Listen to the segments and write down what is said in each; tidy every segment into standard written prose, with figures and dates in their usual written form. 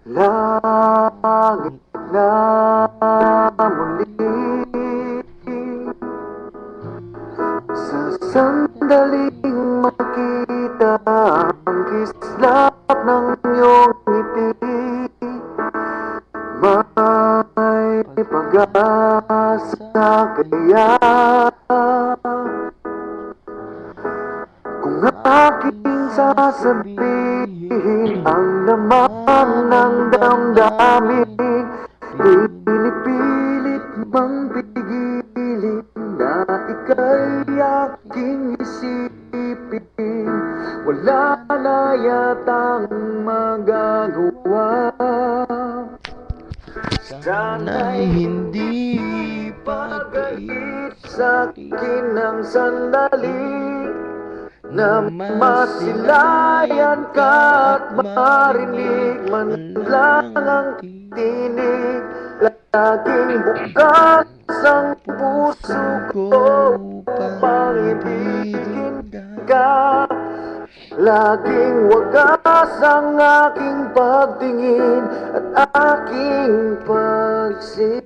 Langit na muli sa sandaling makita ang kislap ng iyong ngiti. May pag-asa kaya kung aking sasabihin ang laman ng damdamin, pinipilit bang pigilin na ika'y aking isipin? Wala na yatang magagawa. Sana'y hindi pagkait Sa'kin ang sandali na masilayan ka at marinig man lang ang tinig. Laging bukas ang puso ko upang ibigin ka. Laging wagas ang aking pagtingin at aking pagsinta.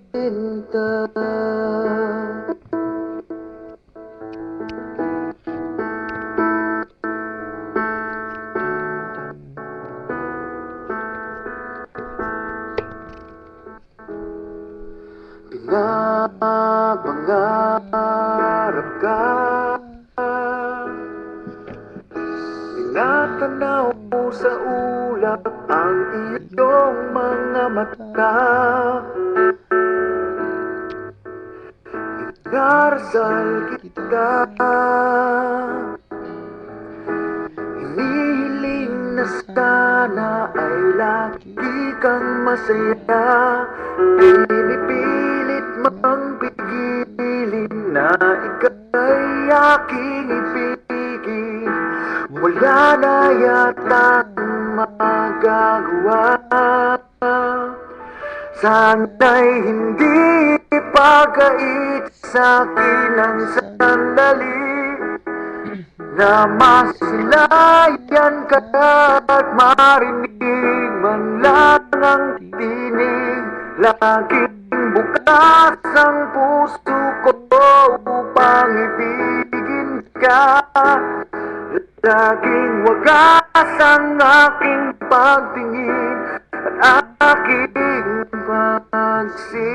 Pinapangarap ka, tinatanaw sa ulap ang iyong mga mata. Inarasal kita, hinihiling na sana ay lagi kang masaya. Pinipilit mang pigilin na ika'y aking ibigin. Wala na yatang magagawa. Sana'y hindi pagkait sa'kin ang sandali na masilayan ka at marinig man lang ang tinig. Laging bukas ang puso ko upang ibigin ka. Laging wagas ang aking pagtingin at aking pagsinta.